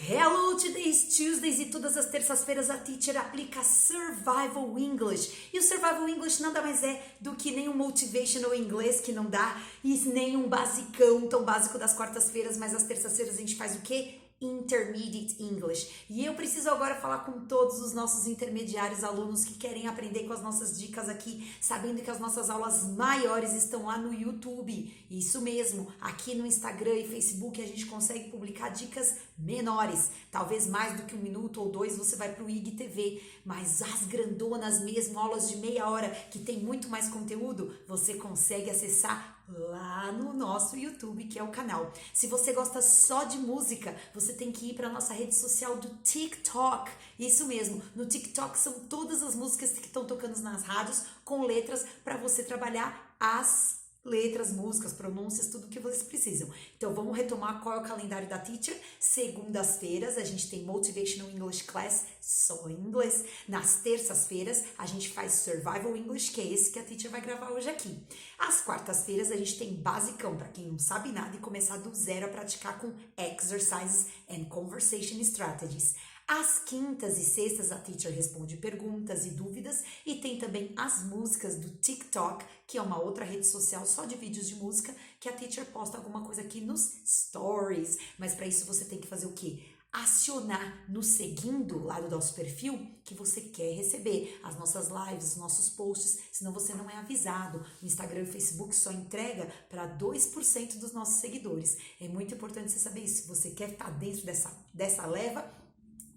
Hello, today's Tuesdays e todas as terças-feiras a Teacher aplica Survival English. E o Survival English nada mais é do que nem um motivational inglês que não dá e nem um basicão tão básico das quartas-feiras, mas às terças-feiras a gente faz o quê? Intermediate English. E eu preciso agora falar com todos os nossos intermediários alunos que querem aprender com as nossas dicas aqui, sabendo que as nossas aulas maiores estão lá no YouTube. Isso mesmo, aqui no Instagram e Facebook a gente consegue publicar dicas menores, talvez mais do que 1 minuto ou 2 você vai pro IGTV, mas as grandonas mesmo, aulas de meia hora que tem muito mais conteúdo, você consegue acessar lá no nosso YouTube, que é o canal. Se você gosta só de música, você tem que ir para nossa rede social do TikTok. Isso mesmo, no TikTok são todas as músicas que estão tocando nas rádios com letras para você trabalhar as letras, músicas, pronúncias, tudo que vocês precisam. Então vamos retomar qual é o calendário da Teacher. Segundas-feiras a gente tem Motivational English Class só em inglês. Nas terças-feiras a gente faz Survival English, que é esse que a Teacher vai gravar hoje aqui. Às quartas-feiras a gente tem basicão para quem não sabe nada e começar do zero a praticar com Exercises and Conversation Strategies. Às quintas e sextas a Teacher responde perguntas e dúvidas e tem também as músicas do TikTok, que é uma outra rede social só de vídeos de música, que a Teacher posta alguma coisa aqui nos stories. Mas para isso você tem que fazer o quê? Acionar no seguindo lá do nosso perfil que você quer receber as nossas lives, os nossos posts, senão você não é avisado. O Instagram e o Facebook só entrega para 2% dos nossos seguidores. É muito importante você saber isso. Se você quer estar dentro dessa leva,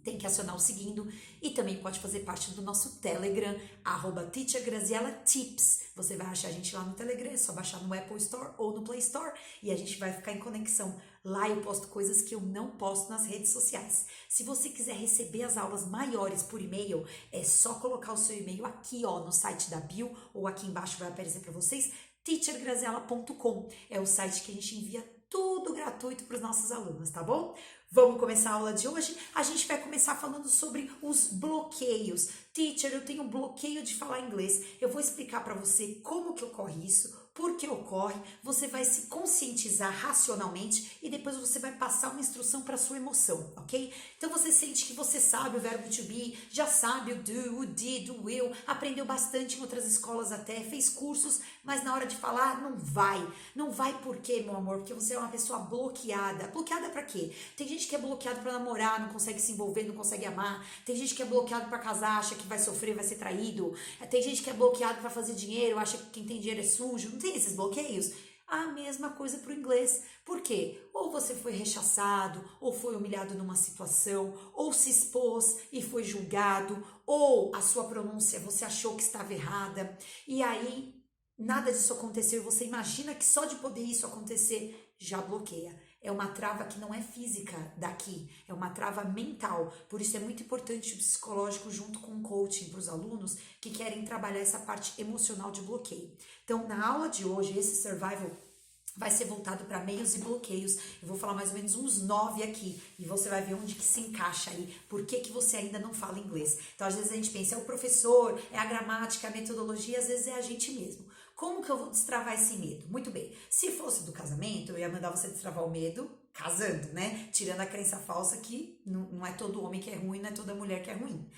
tem que acionar o seguindo e também pode fazer parte do nosso Telegram, @TeacherGrazielaTips. Você vai achar a gente lá no Telegram, é só baixar no Apple Store ou no Play Store e a gente vai ficar em conexão. Lá eu posto coisas que eu não posto nas redes sociais. Se você quiser receber as aulas maiores por e-mail, é só colocar o seu e-mail aqui no site da Bio ou aqui embaixo vai aparecer para vocês, teachergraziela.com. É o site que a gente envia tudo gratuito para os nossos alunos, tá bom? Vamos começar a aula de hoje? A gente vai começar falando sobre os bloqueios. Teacher, eu tenho bloqueio de falar inglês. Eu vou explicar para você como que ocorre isso, por que ocorre, você vai se conscientizar racionalmente e depois você vai passar uma instrução para sua emoção, ok? Então você sente que você sabe o verbo to be, já sabe o do, o did, o will, aprendeu bastante em outras escolas até, fez cursos, mas na hora de falar não vai. Não vai por quê, meu amor? Porque você é uma pessoa bloqueada. Bloqueada para quê? Tem gente que é bloqueado para namorar, não consegue se envolver, não consegue amar. Tem gente que é bloqueado para casar, acha que vai sofrer, vai ser traído. Tem gente que é bloqueado para fazer dinheiro, acha que quem tem dinheiro é sujo. Não tem esses bloqueios? A mesma coisa para o inglês. Por quê? Ou você foi rechaçado, ou foi humilhado numa situação, ou se expôs e foi julgado, ou a sua pronúncia você achou que estava errada. E aí, nada disso aconteceu e você imagina que só de poder isso acontecer já bloqueia. É uma trava que não é física daqui, é uma trava mental. Por isso é muito importante o psicológico junto com o coaching para os alunos que querem trabalhar essa parte emocional de bloqueio. Então, na aula de hoje, esse survival vai ser voltado para meios e bloqueios. Eu vou falar mais ou menos uns 9 aqui e você vai ver onde que se encaixa aí, por que que você ainda não fala inglês. Então, às vezes a gente pensa, é o professor, é a gramática, é a metodologia, às vezes é a gente mesmo. Como que eu vou destravar esse medo? Muito bem, se fosse do casamento, eu ia mandar você destravar o medo casando, né? Tirando a crença falsa que não é todo homem que é ruim, não é toda mulher que é ruim.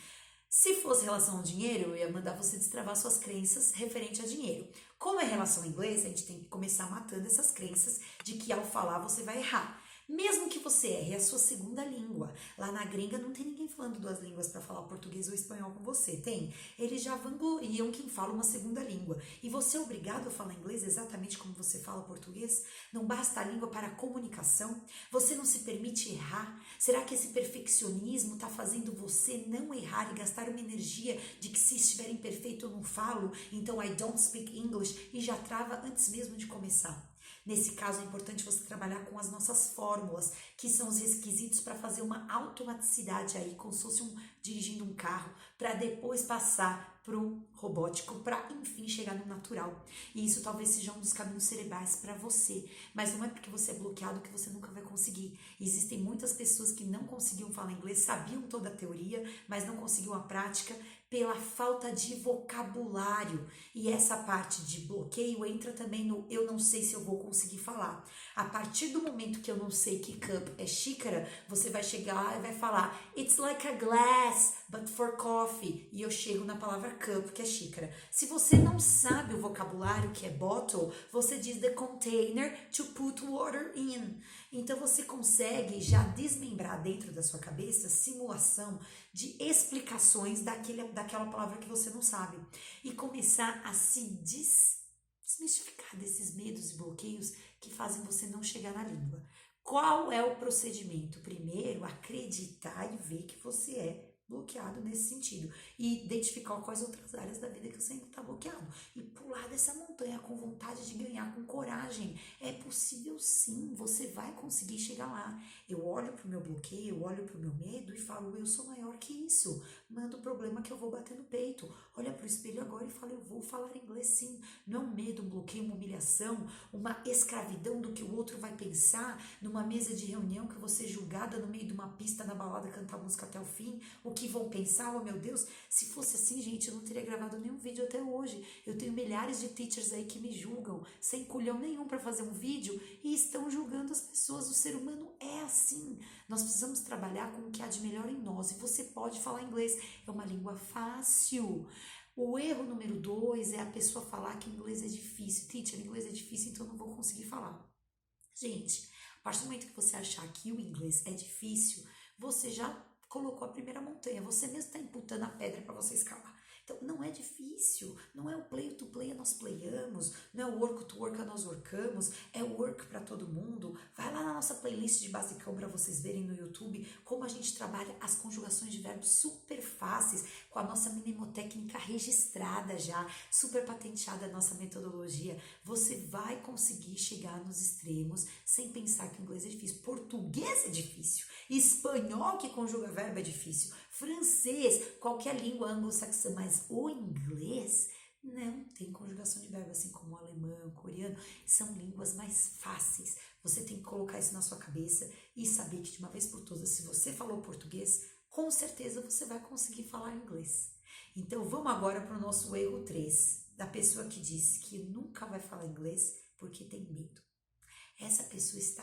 Se fosse relação ao dinheiro, eu ia mandar você destravar suas crenças referente a dinheiro. Como é relação ao inglês, a gente tem que começar matando essas crenças de que ao falar você vai errar. Mesmo que você erre a sua segunda língua. Lá na gringa não tem ninguém falando 2 línguas para falar português ou espanhol com você, tem? Eles já vangloriam quem fala uma segunda língua. E você é obrigado a falar inglês exatamente como você fala português? Não basta a língua para a comunicação? Você não se permite errar? Será que esse perfeccionismo está fazendo você não errar e gastar uma energia de que se estiver imperfeito eu não falo? Então I don't speak English e já trava antes mesmo de começar. Nesse caso, é importante você trabalhar com as nossas fórmulas, que são os requisitos para fazer uma automaticidade aí, como se fosse dirigindo um carro, para depois passar pro robótico para enfim chegar no natural. E isso talvez seja um dos caminhos cerebrais para você, mas não é porque você é bloqueado que você nunca vai conseguir. Existem muitas pessoas que não conseguiam falar inglês, sabiam toda a teoria, mas não conseguiam a prática pela falta de vocabulário. E essa parte de bloqueio entra também no eu não sei se eu vou conseguir falar. A partir do momento que eu não sei que cup é xícara, você vai chegar e vai falar it's like a glass, but for coffee. E eu chego na palavra cup, que é xícara. Se você não sabe o vocabulário que é bottle, você diz the container to put water in. Então você consegue já desmembrar dentro da sua cabeça simulação de explicações daquela palavra que você não sabe. E começar a se desmistificar desses medos e bloqueios que fazem você não chegar na língua. Qual é o procedimento? Primeiro, acreditar e ver que você é bloqueado nesse sentido. E identificar quais outras áreas da vida que você ainda está bloqueado. E pular dessa montanha com vontade de ganhar, com coragem. É possível sim, você vai conseguir chegar lá. Eu olho para o meu bloqueio, eu olho para o meu medo e falo, eu sou maior que isso. Manda o problema que eu vou bater no peito. Olha para o espelho agora e fala, eu vou falar inglês sim. Não é um medo, um bloqueio, uma humilhação, uma escravidão do que o outro vai pensar numa mesa de reunião que você é julgada no meio de uma pista na balada cantar música até o fim. O que vão pensar, oh meu Deus, se fosse assim, gente, eu não teria gravado nenhum vídeo até hoje. Eu tenho milhares de teachers aí que me julgam, sem culhão nenhum para fazer um vídeo e estão julgando as pessoas. O ser humano é assim. Nós precisamos trabalhar com o que há de melhor em nós e você pode falar inglês. É uma língua fácil. O erro número 2 é a pessoa falar que inglês é difícil. Teacher, inglês é difícil, então eu não vou conseguir falar. Gente, a partir do momento que você achar que o inglês é difícil, você já colocou a primeira montanha, você mesmo está imputando a pedra para você escalar. Então, não é difícil, não é o play to play, nós playamos, não é o work to work, nós workamos, é o work para todo mundo. Vai lá na nossa playlist de basicão para vocês verem no YouTube como a gente trabalha as conjugações de verbos super fáceis, com a nossa mnemotécnica registrada já, super patenteada a nossa metodologia. Você vai conseguir chegar nos extremos sem pensar que o inglês é difícil. Português é difícil, espanhol que conjuga verbo é difícil, francês, qualquer língua anglo-saxã, mas o inglês não tem conjugação de verbo, assim como o alemão, o coreano, são línguas mais fáceis. Você tem que colocar isso na sua cabeça e saber que de uma vez por todas, se você falou português, com certeza você vai conseguir falar inglês. Então vamos agora para o nosso erro 3, da pessoa que diz que nunca vai falar inglês porque tem medo. Essa pessoa está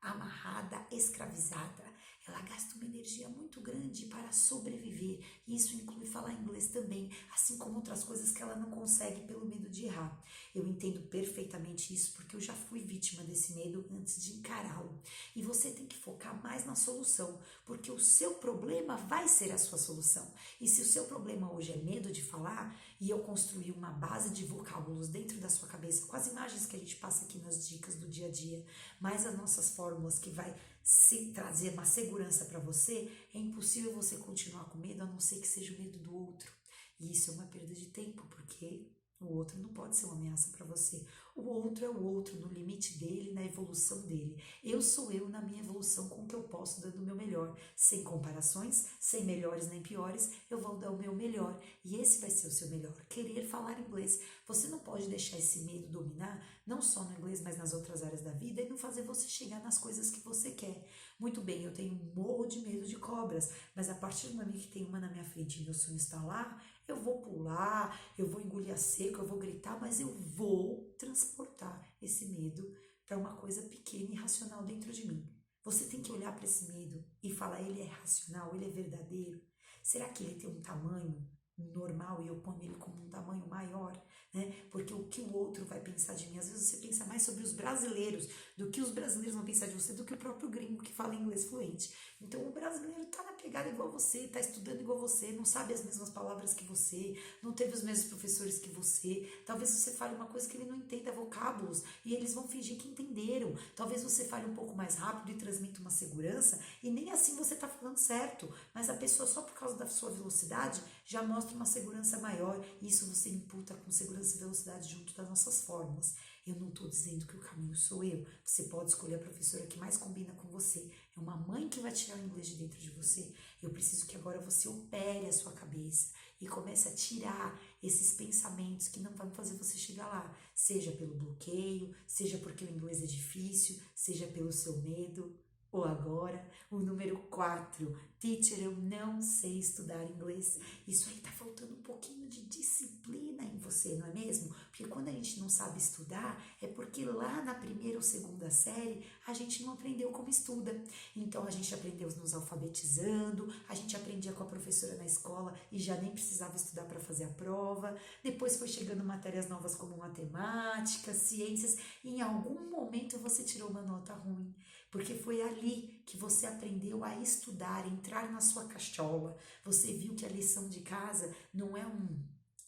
amarrada, escravizada. Ela gasta uma energia muito grande para sobreviver. E isso inclui falar inglês também, assim como outras coisas que ela não consegue pelo medo de errar. Eu entendo perfeitamente isso porque eu já fui vítima desse medo antes de encará-lo. E você tem que focar mais na solução, porque o seu problema vai ser a sua solução. E se o seu problema hoje é medo de falar, e eu construir uma base de vocábulos dentro da sua cabeça, com as imagens que a gente passa aqui nas dicas do dia a dia, mais as nossas fórmulas que vai se trazer uma segurança para você, é impossível você continuar com medo, a não ser que seja o medo do outro. E isso é uma perda de tempo, porque o outro não pode ser uma ameaça para você. O outro é o outro, no limite dele, na evolução dele. Eu sou eu na minha evolução com o que eu posso, dando o meu melhor. Sem comparações, sem melhores nem piores, eu vou dar o meu melhor. E esse vai ser o seu melhor. Querer falar inglês. Você não pode deixar esse medo dominar, não só no inglês, mas nas outras áreas da vida, e não fazer você chegar nas coisas que você quer. Muito bem, eu tenho um morro de medo de cobras, mas a partir do momento que tem uma na minha frente e meu sonho está lá, eu vou pular, eu vou engolir a seco, eu vou gritar, mas eu vou transportar esse medo para uma coisa pequena e racional dentro de mim. Você tem que olhar para esse medo e falar, ele é racional, ele é verdadeiro? Será que ele tem um tamanho normal e eu ponho ele como um tamanho maior? Né? Porque o que o outro vai pensar de mim? Às vezes você pensa mais sobre os brasileiros, do que os brasileiros vão pensar de você, do que o próprio gringo que fala inglês fluente. Então o brasileiro tá na pegada igual você, tá estudando igual você, não sabe as mesmas palavras que você, não teve os mesmos professores que você. Talvez você fale uma coisa que ele não entenda vocábulos e eles vão fingir que entenderam. Talvez você fale um pouco mais rápido e transmita uma segurança e nem assim você tá falando certo, mas a pessoa só por causa da sua velocidade já mostra uma segurança maior e isso você imputa com segurança e velocidade junto das nossas fórmulas. Eu não estou dizendo que o caminho sou eu. Você pode escolher a professora que mais combina com você. É uma mãe que vai tirar o inglês de dentro de você. Eu preciso que agora você opere a sua cabeça e comece a tirar esses pensamentos que não vão fazer você chegar lá. Seja pelo bloqueio, seja porque o inglês é difícil, seja pelo seu medo. Ou agora, o número 4, teacher, eu não sei estudar inglês. Isso aí tá faltando um pouquinho de disciplina em você, não é mesmo? Porque quando a gente não sabe estudar, é porque lá na primeira ou segunda série, a gente não aprendeu como estuda. Então, a gente aprendeu nos alfabetizando, a gente aprendia com a professora na escola e já nem precisava estudar para fazer a prova. Depois foi chegando matérias novas como matemática, ciências, e em algum momento você tirou uma nota ruim. Porque foi ali que você aprendeu a estudar, entrar na sua cachola. Você viu que a lição de casa não é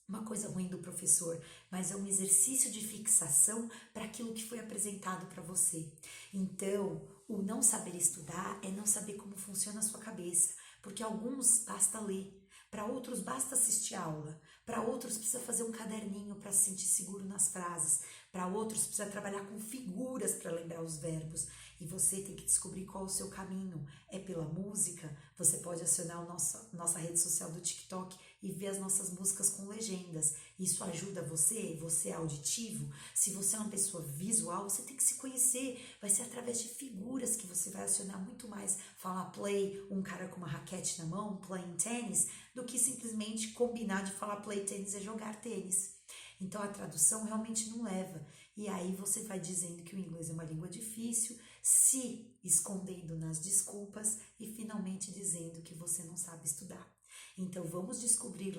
uma coisa ruim do professor, mas é um exercício de fixação para aquilo que foi apresentado para você. Então, o não saber estudar é não saber como funciona a sua cabeça, porque alguns basta ler, para outros basta assistir aula, para outros precisa fazer um caderninho para se sentir seguro nas frases, para outros precisa trabalhar com figuras para lembrar os verbos. E você tem que descobrir qual é o seu caminho. É pela música? Você pode acionar a nossa rede social do TikTok e ver as nossas músicas com legendas. Isso ajuda você? Você é auditivo? Se você é uma pessoa visual, você tem que se conhecer. Vai ser através de figuras que você vai acionar muito mais. Falar play, um cara com uma raquete na mão, playing tênis, do que simplesmente combinar de falar play tênis é jogar tênis. Então a tradução realmente não leva. E aí você vai dizendo que o inglês é uma língua difícil, se escondendo nas desculpas e finalmente dizendo que você não sabe estudar. Então vamos descobrir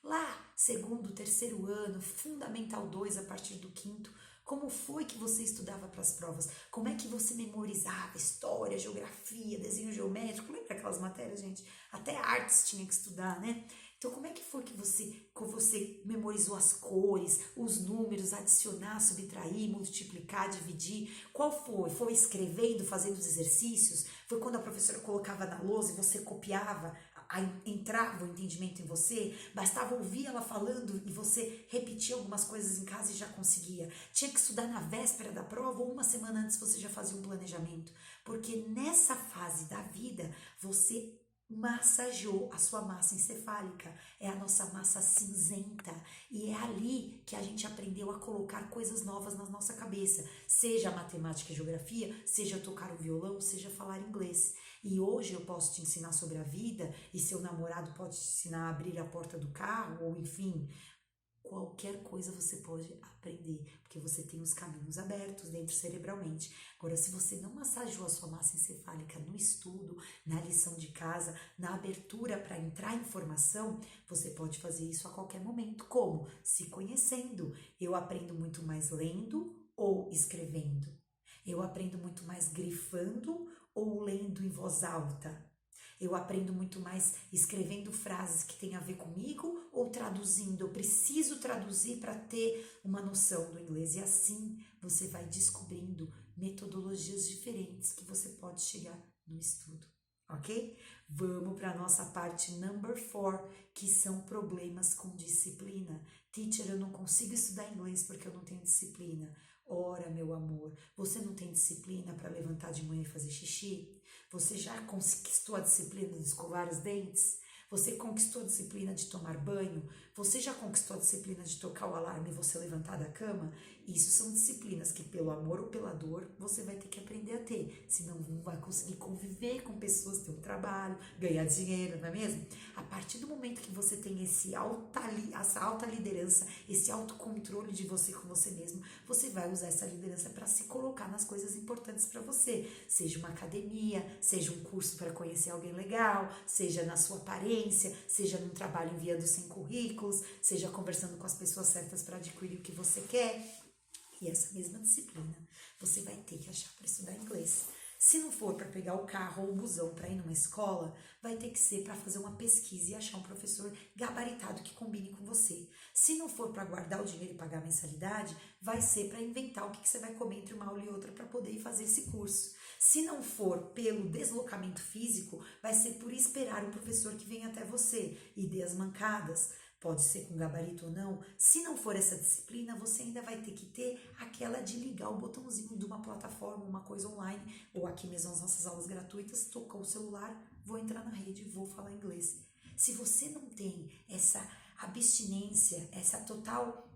lá, segundo, terceiro ano, Fundamental 2 a partir do quinto, como foi que você estudava para as provas, como é que você memorizava história, geografia, desenho geométrico, lembra aquelas matérias, gente? Até artes tinha que estudar, né? Então, como é que foi que você memorizou as cores, os números, adicionar, subtrair, multiplicar, dividir? Qual foi? Foi escrevendo, fazendo os exercícios? Foi quando a professora colocava na lousa e você copiava, entrava o entendimento em você? Bastava ouvir ela falando e você repetia algumas coisas em casa e já conseguia? Tinha que estudar na véspera da prova ou uma semana antes você já fazia um planejamento? Porque nessa fase da vida, você massageou a sua massa encefálica, é a nossa massa cinzenta, e é ali que a gente aprendeu a colocar coisas novas na nossa cabeça, seja matemática e geografia, seja tocar o violão, seja falar inglês. E hoje eu posso te ensinar sobre a vida, e seu namorado pode te ensinar a abrir a porta do carro, ou enfim, qualquer coisa você pode aprender, porque você tem os caminhos abertos dentro cerebralmente. Agora, se você não massageou a sua massa encefálica no estudo, na lição de casa, na abertura para entrar em informação, você pode fazer isso a qualquer momento. Como? Se conhecendo. Eu aprendo muito mais lendo ou escrevendo. Eu aprendo muito mais grifando ou lendo em voz alta. Eu aprendo muito mais escrevendo frases que têm a ver comigo ou traduzindo. Eu preciso traduzir para ter uma noção do inglês. E assim você vai descobrindo metodologias diferentes que você pode chegar no estudo, ok? Vamos para a nossa parte number 4, que são problemas com disciplina. Teacher, eu não consigo estudar inglês porque eu não tenho disciplina. Ora, meu amor, você não tem disciplina para levantar de manhã e fazer xixi? Você já conquistou a disciplina de escovar os dentes? Você conquistou a disciplina de tomar banho? Você já conquistou a disciplina de tocar o alarme e você levantar da cama? Isso são disciplinas que, pelo amor ou pela dor, você vai ter que aprender a ter. Senão não vai conseguir conviver com pessoas, ter um trabalho, ganhar dinheiro, não é mesmo? A partir do momento que você tem essa alta liderança, esse autocontrole de você com você mesmo, você vai usar essa liderança para se colocar nas coisas importantes para você. Seja uma academia, seja um curso para conhecer alguém legal, seja na sua aparência, seja num trabalho enviando 100 currículos, seja conversando com as pessoas certas para adquirir o que você quer. E essa mesma disciplina você vai ter que achar para estudar inglês. Se não for para pegar o carro ou o busão para ir numa escola, vai ter que ser para fazer uma pesquisa e achar um professor gabaritado que combine com você. Se não for para guardar o dinheiro e pagar a mensalidade, vai ser para inventar o que você vai comer entre uma aula e outra para poder ir fazer esse curso. Se não for pelo deslocamento físico, vai ser por esperar um professor que venha até você e dê as mancadas. pode ser com gabarito ou não. Se não for essa disciplina, você ainda vai ter que ter aquela de ligar o botãozinho de uma plataforma, uma coisa online, ou aqui mesmo as nossas aulas gratuitas, tocar o celular, vou entrar na rede, vou falar inglês. Se você não tem essa abstinência, essa total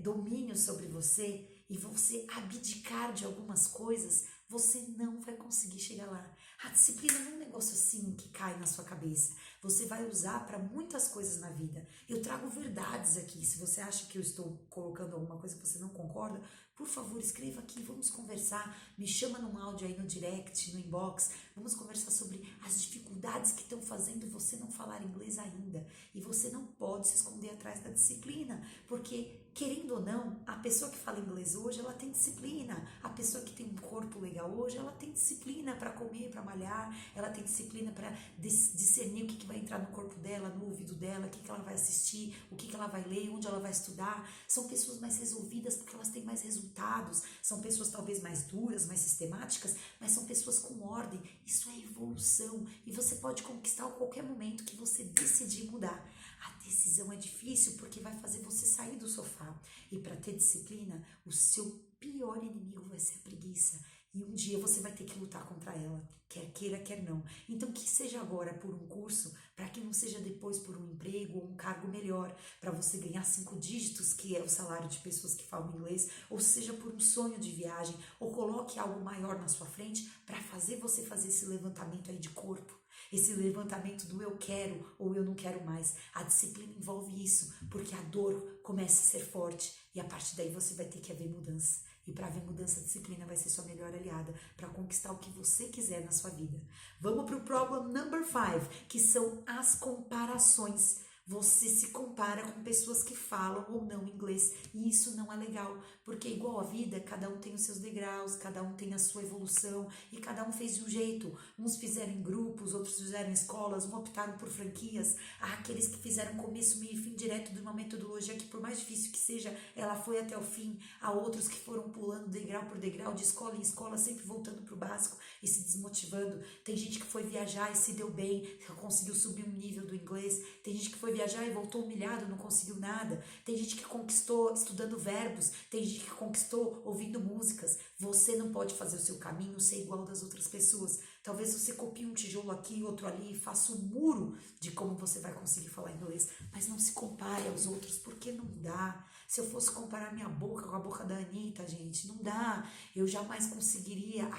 domínio sobre você e você abdicar de algumas coisas, você não vai conseguir chegar lá. A disciplina não é um negócio assim que cai na sua cabeça. Você vai usar para muitas coisas na vida. Eu trago verdades aqui. Se você acha que eu estou colocando alguma coisa que você não concorda, por favor, escreva aqui, vamos conversar. Me chama num áudio aí no direct, no inbox. Vamos conversar sobre as dificuldades que estão fazendo você não falar inglês ainda. E você não pode se esconder atrás da disciplina, porque querendo ou não, a pessoa que fala inglês hoje, ela tem disciplina. A pessoa que tem um corpo legal hoje, ela tem disciplina para comer, para malhar, ela tem disciplina para discernir o que vai entrar no corpo dela, no ouvido dela, o que ela vai assistir, o que ela vai ler, onde ela vai estudar. São pessoas mais resolvidas porque elas têm mais resultados. São pessoas talvez mais duras, mais sistemáticas, mas são pessoas com ordem. Isso é evolução e você pode conquistar a qualquer momento que você decidir mudar. A decisão é difícil porque vai fazer você sair do sofá. E para ter disciplina, o seu pior inimigo vai ser a preguiça. E um dia você vai ter que lutar contra ela, quer queira, quer não. Então que seja agora por um curso, para que não seja depois por um emprego ou um cargo melhor, para você ganhar 5 dígitos, que é o salário de pessoas que falam inglês, ou seja por um sonho de viagem, ou coloque algo maior na sua frente para fazer você fazer esse levantamento aí de corpo. Esse levantamento do eu quero ou eu não quero mais. A disciplina envolve isso, porque a dor começa a ser forte e a partir daí você vai ter que haver mudança. E para haver mudança, a disciplina vai ser sua melhor aliada para conquistar o que você quiser na sua vida. Vamos para o problem number 5, que são as comparações. Você se compara com pessoas que falam ou não inglês e isso não é legal, porque igual a vida, cada um tem os seus degraus, cada um tem a sua evolução e cada um fez de um jeito. Uns fizeram em grupos, outros fizeram em escolas, uns optaram por franquias. Há aqueles que fizeram começo, meio e fim direto de uma metodologia que por mais difícil que seja, ela foi até o fim. Há outros que foram pulando degrau por degrau, de escola em escola, sempre voltando para o básico e se desmotivando. Tem gente que foi viajar e se deu bem, conseguiu subir um nível do inglês. Tem gente que foi viajar e voltou humilhado, não conseguiu nada. Tem gente que conquistou estudando verbos, tem gente que conquistou ouvindo músicas. Você não pode fazer o seu caminho ser igual das outras pessoas. Talvez você copie um tijolo aqui, outro ali e faça um muro de como você vai conseguir falar inglês, mas não se compare aos outros, porque não dá. Se eu fosse comparar minha boca com a boca da Anitta, gente, não dá. Eu jamais conseguiria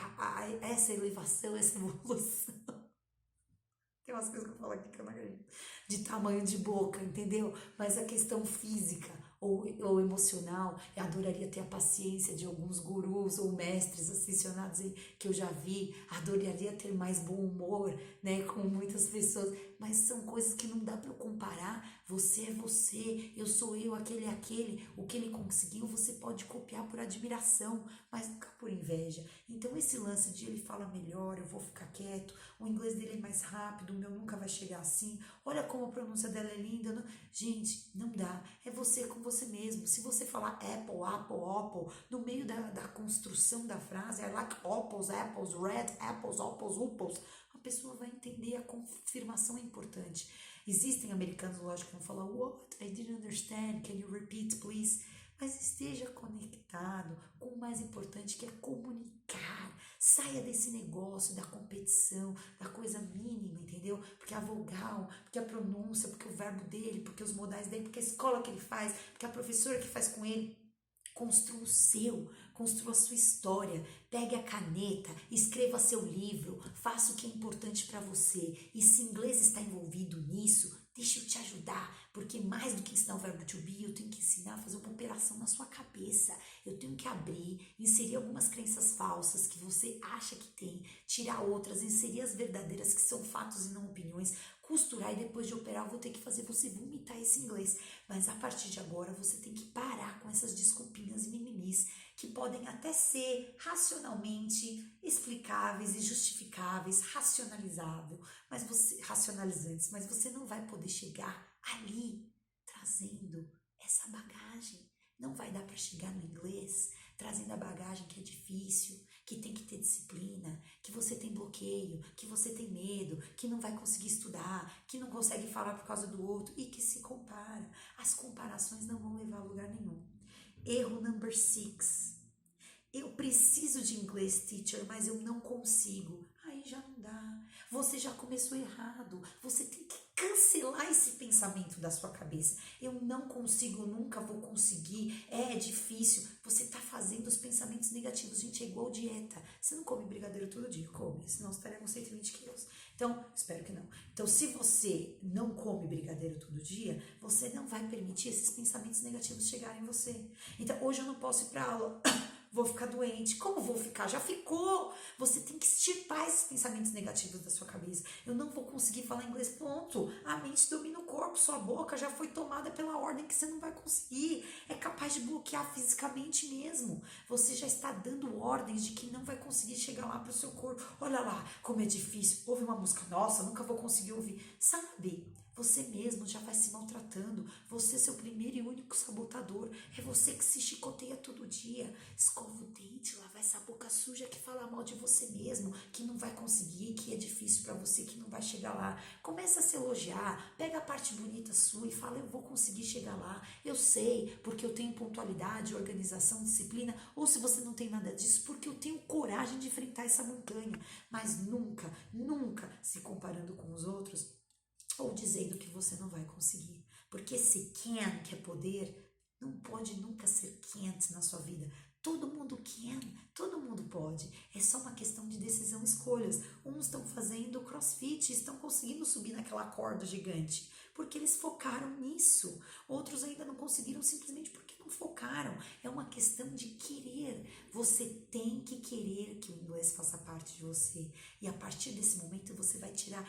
essa elevação, essa evolução. Tem umas coisas que eu falo aqui que eu não acredito. De tamanho de boca, entendeu? Mas a questão física ou emocional, eu adoraria ter a paciência de alguns gurus ou mestres ascensionados aí que eu já vi. Adoraria ter mais bom humor, né, com muitas pessoas. Mas são coisas que não dá para eu comparar. Você é você, eu sou eu, aquele é aquele. O que ele conseguiu, você pode copiar por admiração, mas nunca por inveja. Então esse lance de ele fala melhor, eu vou ficar quieto, o inglês dele é mais rápido, o meu nunca vai chegar assim, olha como a pronúncia dela é linda. Não... Gente, não dá, é você com você mesmo. Se você falar apple, apple, apple, no meio da construção da frase, I like apples, apples, red apples, apples, apples, a pessoa vai entender, a confirmação é importante. Existem americanos, lógico, que vão falar, what? I didn't understand, can you repeat, please? Mas esteja conectado com o mais importante, que é comunicar. Saia desse negócio da competição, da coisa mínima, entendeu? Porque a vogal, porque a pronúncia, porque o verbo dele, porque os modais dele, porque a escola que ele faz, porque a professora que faz com ele. Construa o seu, construa a sua história, pegue a caneta, escreva seu livro, faça o que é importante para você. E se inglês está envolvido nisso, deixa eu te ajudar, porque mais do que ensinar o verbo to be, eu tenho que ensinar a fazer uma operação na sua cabeça. Eu tenho que abrir, inserir algumas crenças falsas que você acha que tem, tirar outras, inserir as verdadeiras que são fatos e não opiniões, costurar e depois de operar eu vou ter que fazer você vomitar esse inglês. Mas a partir de agora você tem que parar com essas desculpinhas e mimimis que podem até ser racionalmente explicáveis e justificáveis, racionalizantes, mas você não vai poder chegar ali trazendo essa bagagem. Não vai dar para chegar no inglês trazendo a bagagem que é difícil, que tem que ter disciplina, que você tem bloqueio, que você tem medo, que não vai conseguir estudar, que não consegue falar por causa do outro e que se compara. As comparações não vão levar a lugar nenhum. Erro number 6. Eu preciso de inglês, teacher, mas eu não consigo. Aí já não dá. Você já começou errado. Você tem que cancelar esse pensamento da sua cabeça. Eu não consigo, eu nunca vou conseguir. É difícil. Você está fazendo os pensamentos negativos. Gente, é igual dieta. Você não come brigadeiro todo dia, come. Senão você estaria com 120 quilos. Então, espero que não. Então, se você não come brigadeiro todo dia, você não vai permitir esses pensamentos negativos chegarem em você. Então, hoje eu não posso ir para aula. Vou ficar doente. Como vou ficar? Já ficou. Você tem que extirpar esses pensamentos negativos da sua cabeça. Eu não vou conseguir falar inglês, ponto. A mente domina o corpo, sua boca já foi tomada pela ordem que você não vai conseguir. É capaz de bloquear fisicamente mesmo. Você já está dando ordens de que não vai conseguir chegar lá para o seu corpo. Olha lá como é difícil. Ouve uma música, nossa, nunca vou conseguir ouvir. Sabe? Você mesmo já vai se maltratando. Você é seu primeiro e único sabotador. É você que se chicoteia todo dia. Escova o dente, lava essa boca suja que fala mal de você mesmo, que não vai conseguir, que é difícil pra você, que não vai chegar lá. Começa a se elogiar, pega a parte bonita sua e fala, eu vou conseguir chegar lá. Eu sei, porque eu tenho pontualidade, organização, disciplina, ou se você não tem nada disso, porque eu tenho coragem de enfrentar essa montanha. Mas nunca, nunca se comparando com os outros, ou dizendo que você não vai conseguir. Porque esse can, que é poder, não pode nunca ser can't na sua vida. Todo mundo can, todo mundo pode. É só uma questão de decisão e escolhas. Uns estão fazendo crossfit, estão conseguindo subir naquela corda gigante, porque eles focaram nisso. Outros ainda não conseguiram simplesmente porque não focaram. É uma questão de querer. Você tem que querer que o inglês faça parte de você. E a partir desse momento você vai tirar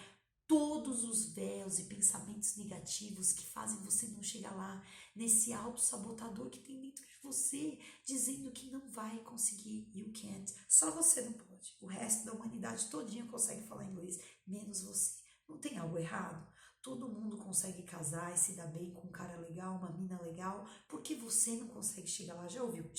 todos os véus e pensamentos negativos que fazem você não chegar lá, nesse auto-sabotador que tem dentro de você, dizendo que não vai conseguir, you can't. Só você não pode. O resto da humanidade todinha consegue falar inglês, menos você. Não tem algo errado? Todo mundo consegue casar e se dar bem com um cara legal, uma mina legal, porque você não consegue chegar lá. Já ouviu?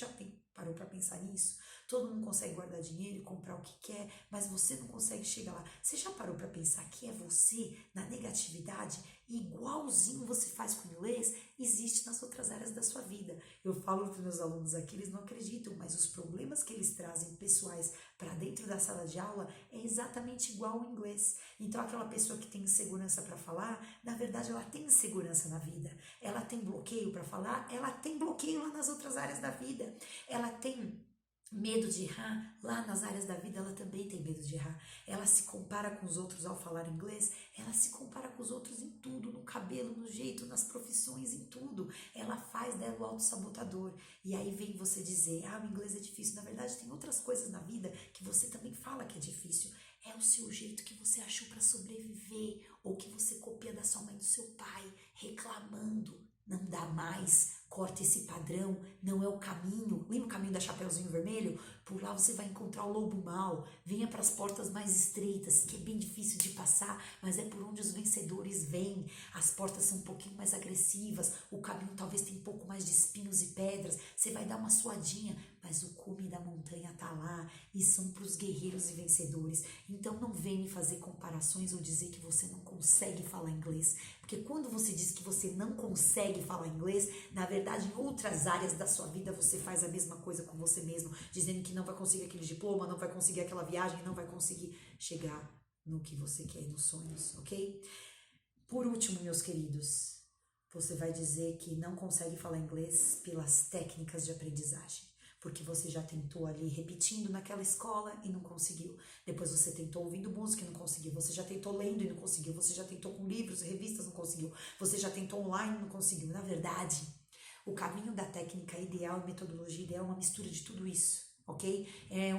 Parou para pensar nisso? Todo mundo consegue guardar dinheiro e comprar o que quer, mas você não consegue chegar lá. Você já parou para pensar que é você, na negatividade, igualzinho você faz com o inglês, existe nas outras áreas da sua vida. Eu falo para os meus alunos aqui, eles não acreditam, mas os problemas que eles trazem pessoais para dentro da sala de aula é exatamente igual ao inglês. Então aquela pessoa que tem insegurança para falar, na verdade ela tem insegurança na vida. Ela tem bloqueio para falar, ela tem bloqueio lá nas outras áreas da vida. Ela tem medo de errar, lá nas áreas da vida ela também tem medo de errar. Ela se compara com os outros ao falar inglês, ela se compara com os outros em tudo, no cabelo, no jeito, nas profissões, em tudo. Ela faz dela o auto-sabotador. E aí vem você dizer, o inglês é difícil. Na verdade tem outras coisas na vida que você também fala que é difícil. É o seu jeito que você achou para sobreviver, ou que você copia da sua mãe e do seu pai, reclamando. Não dá mais, corta esse padrão, não é o caminho. Lembra o caminho da Chapeuzinho Vermelho? Por lá você vai encontrar o lobo mau. Venha para as portas mais estreitas, que é bem difícil de passar, mas é por onde os vencedores vêm. As portas são um pouquinho mais agressivas, o caminho talvez tenha um pouco mais de espinhos e pedras. Você vai dar uma suadinha, mas o cume da montanha tá lá e são para os guerreiros e vencedores. Então não vem me fazer comparações ou dizer que você não consegue falar inglês, porque quando você diz que você não consegue falar inglês, na verdade em outras áreas da sua vida você faz a mesma coisa com você mesmo, dizendo que não vai conseguir aquele diploma, não vai conseguir aquela viagem, não vai conseguir chegar no que você quer, nos sonhos, ok? Por último, meus queridos, você vai dizer que não consegue falar inglês pelas técnicas de aprendizagem. Porque você já tentou ali repetindo naquela escola e não conseguiu. Depois você tentou ouvindo música e não conseguiu. Você já tentou lendo e não conseguiu. Você já tentou com livros e revistas e não conseguiu. Você já tentou online e não conseguiu. Na verdade, o caminho da técnica ideal e metodologia ideal é uma mistura de tudo isso, ok?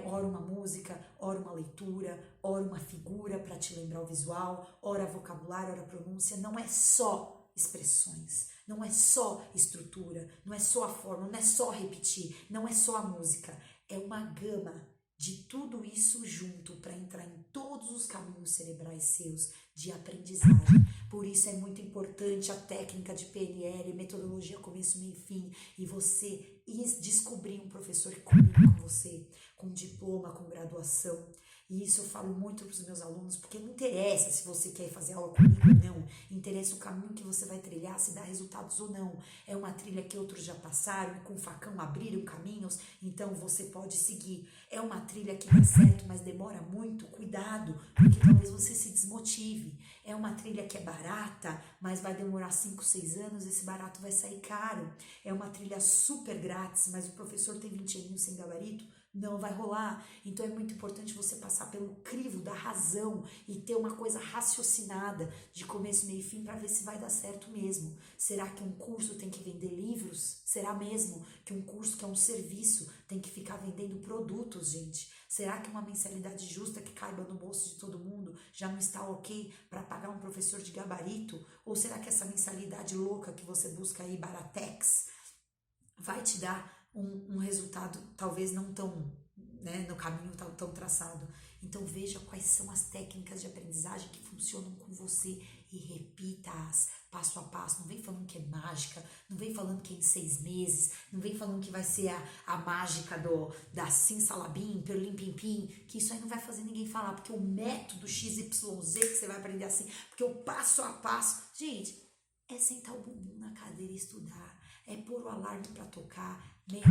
Ora uma música, ora uma leitura, ora uma figura para te lembrar o visual, ora vocabulário, ora pronúncia. Não é só expressões, não é só estrutura, não é só a forma, não é só repetir, não é só a música, é uma gama de tudo isso junto para entrar em todos os caminhos cerebrais seus de aprendizagem. Por isso é muito importante a técnica de PNL, metodologia começo, meio e fim, e você descobrir um professor que combine com você, com diploma, com graduação. E isso eu falo muito para os meus alunos, porque não interessa se você quer fazer aula comigo ou não, interessa o caminho que você vai trilhar, se dá resultados ou não. É uma trilha que outros já passaram, com facão abriram caminhos, então você pode seguir. É uma trilha que dá certo, mas demora muito, cuidado, porque talvez você se desmotive. É uma trilha que é barata, mas vai demorar 5, 6 anos, esse barato vai sair caro. É uma trilha super grátis, mas o professor tem 20 aninhos sem gabarito, não vai rolar. Então é muito importante você passar pelo crivo da razão e ter uma coisa raciocinada de começo, meio e fim para ver se vai dar certo mesmo. Será que um curso tem que vender livros? Será mesmo que um curso que é um serviço tem que ficar vendendo produtos, gente? Será que uma mensalidade justa que caiba no bolso de todo mundo já não está ok para pagar um professor de gabarito? Ou será que essa mensalidade louca que você busca aí, Baratex, vai te dar um resultado talvez não tão, né, no caminho tão traçado? Então veja quais são as técnicas de aprendizagem que funcionam com você e repita-as passo a passo. Não vem falando que é mágica, não vem falando que é em 6 meses, não vem falando que vai ser a mágica da Simsalabim, Perlim Pim Pim, que isso aí não vai fazer ninguém falar, porque o método XYZ que você vai aprender assim, porque o passo a passo, gente, é sentar o bumbum na cadeira e estudar, é pôr o alarme para tocar, meia